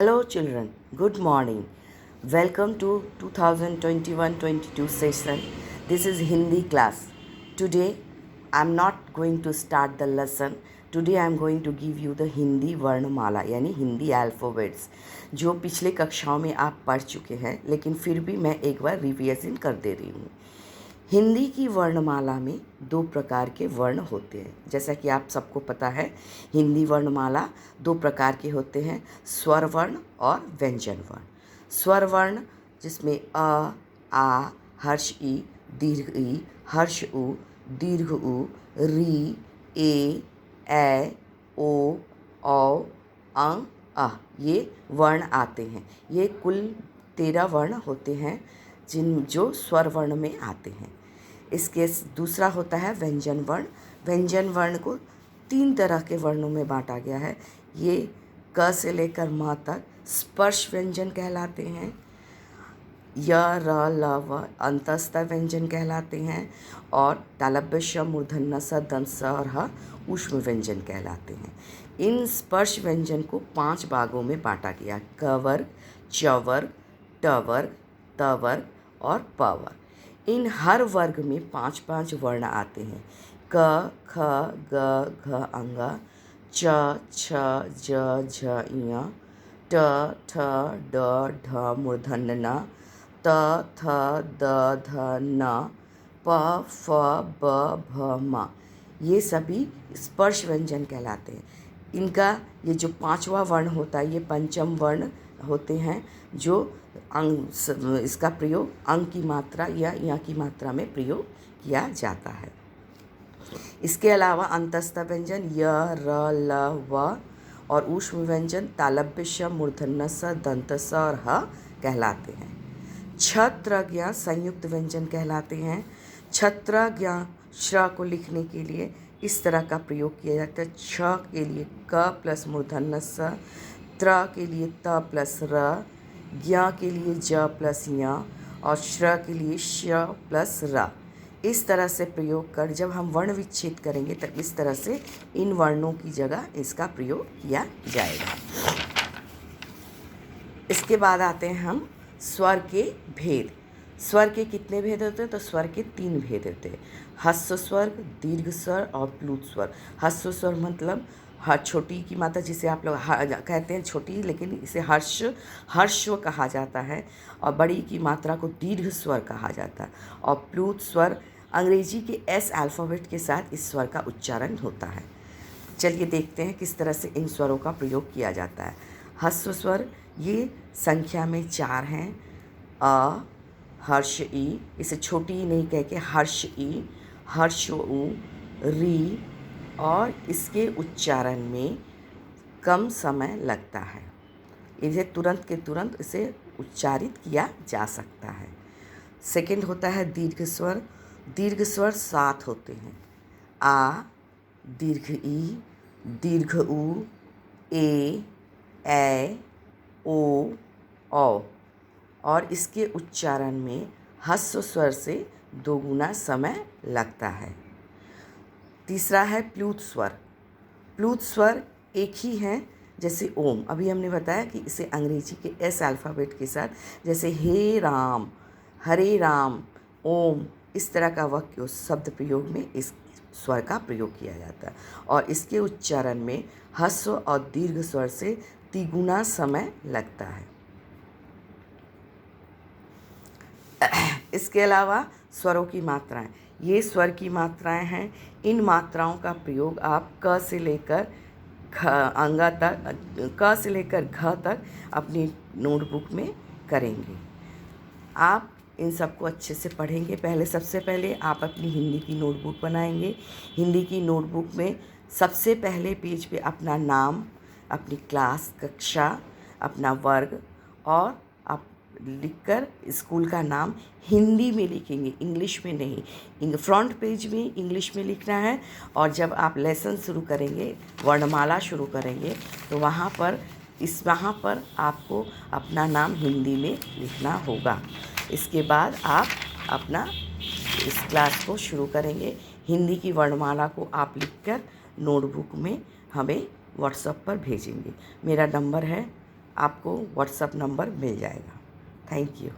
Hello children, good morning. Welcome to 2021-22 session. This is Hindi class. Today I am not going to start the lesson. Today I am going to give you the Hindi वर्णमाला यानी Hindi alphabets जो पिछले कक्षाओं में आप पढ़ चुके हैं, लेकिन फिर भी मैं एक बार रिविजन कर दे रही हूँ। हिंदी की वर्णमाला में दो प्रकार के वर्ण होते हैं। जैसा कि आप सबको पता है, हिंदी वर्णमाला दो प्रकार के होते हैं, स्वर वर्ण और व्यंजन वर्ण। स्वर वर्ण जिसमें अ, आ, हर्ष ई, दीर्घ ई, हर्ष उ, दीर्घ उ, री, ए, ओ, औ, अं, अ, ये वर्ण आते हैं। ये कुल 13 वर्ण होते हैं जो स्वर वर्ण में आते हैं। इसके दूसरा होता है व्यंजन वर्ण। व्यंजन वर्ण को 3 तरह के वर्णों में बांटा गया है। ये क से लेकर म तक स्पर्श व्यंजन कहलाते हैं। य, र, ल, व अंतस्थ व्यंजन कहलाते हैं और तालव्य श, मूर्धन्य न, स, दंत स और ह ऊष्म व्यंजन कहलाते हैं। इन स्पर्श व्यंजन को 5 भागों में बांटा गया: क वर्ग, च वर्ग, ट वर्ग, त वर्ग और प वर्ग। इन हर वर्ग में 5-5 वर्ण आते हैं: क, ख, ग, घ, अंग, च, छ, ज, झ, ञ, ट, ठ, ड, ढ, मूर्धन्य न, त, थ, द, ध, न, प, फ, ब, भ, म। ये सभी स्पर्श व्यंजन कहलाते हैं। इनका ये जो 5वां वर्ण होता है, ये पंचम वर्ण होते हैं जो अंग इसका प्रयोग अंग की मात्रा या य की मात्रा में प्रयोग किया जाता है। इसके अलावा अंतस्थ व्यंजन य, र, ल, व और ऊष्म व्यंजन तालव्य श, मूर्धन्य स, दंत स और ह कहलाते हैं। छत्र ज्ञ संयुक्त व्यंजन कहलाते हैं। छत्र ज्ञ श्र को लिखने के लिए इस तरह का प्रयोग किया जाता है: छ के लिए क प्लस मूर्धन्य स, त्र के लिए त प्लस र, ज्ञ के लिए ज प्लस ञ और श्र के लिए श प्लस र। इस तरह से प्रयोग कर जब हम वर्ण विच्छेद करेंगे तब इस तरह से इन वर्णों की जगह इसका प्रयोग किया जाएगा। इसके बाद आते हैं हम स्वर के भेद। स्वर के कितने भेद होते हैं? तो स्वर के 3 भेद होते हैं: ह्रस्व स्वर, दीर्घ स्वर और प्लुत स्वर। ह्रस्व स्वर मतलब छोटी की मात्रा, जिसे आप लोग कहते हैं छोटी, लेकिन इसे हर्ष्व कहा जाता है और बड़ी की मात्रा को दीर्घ स्वर कहा जाता है। और प्लुत स्वर अंग्रेजी के एस अल्फ़ाबेट के साथ इस स्वर का उच्चारण होता है। चलिए देखते हैं किस तरह से इन स्वरों का प्रयोग किया जाता है। ह्रस्व स्वर ये संख्या में 4 हैं: अ, हर्ष ई, इसे छोटी ई नहीं कह के हर्ष ई, हर्ष उ, री और इसके उच्चारण में कम समय लगता है। इसे तुरंत के तुरंत इसे उच्चारित किया जा सकता है। सेकंड होता है दीर्घ स्वर। दीर्घ स्वर 7 होते हैं: आ, दीर्घ ई, दीर्घ उ, ए, ओ, औ और इसके उच्चारण में ह्रस्व स्वर से 2 गुना समय लगता है। तीसरा है प्लुत स्वर। प्लुत स्वर एक ही है जैसे ओम। अभी हमने बताया कि इसे अंग्रेजी के एस अल्फ़ाबेट के साथ, जैसे हे राम, हरे राम, ओम, इस तरह का वाक्य शब्द प्रयोग में इस स्वर का प्रयोग किया जाता है और इसके उच्चारण में ह्रस्व और दीर्घ स्वर से 3 गुना समय लगता है। इसके अलावा स्वरों की मात्राएं, ये स्वर की मात्राएं हैं। इन मात्राओं का प्रयोग आप क से लेकर घ तक अपनी नोटबुक में करेंगे। आप इन सबको अच्छे से पढ़ेंगे। सबसे पहले आप अपनी हिंदी की नोटबुक बनाएंगे। हिंदी की नोटबुक में सबसे पहले पेज पे अपना नाम, अपनी क्लास, कक्षा, अपना वर्ग और आप लिखकर स्कूल का नाम हिंदी में लिखेंगे, इंग्लिश में नहीं। फ्रंट पेज में इंग्लिश में लिखना है और जब आप लेसन शुरू करेंगे, वर्णमाला शुरू करेंगे, तो वहाँ पर आपको अपना नाम हिंदी में लिखना होगा। इसके बाद आप अपना इस क्लास को शुरू करेंगे। हिंदी की वर्णमाला को आप लिखकर नोटबुक में हमें व्हाट्सएप पर भेजेंगे। मेरा नंबर है आपको व्हाट्सअप नंबर मिल जाएगा। Thank you.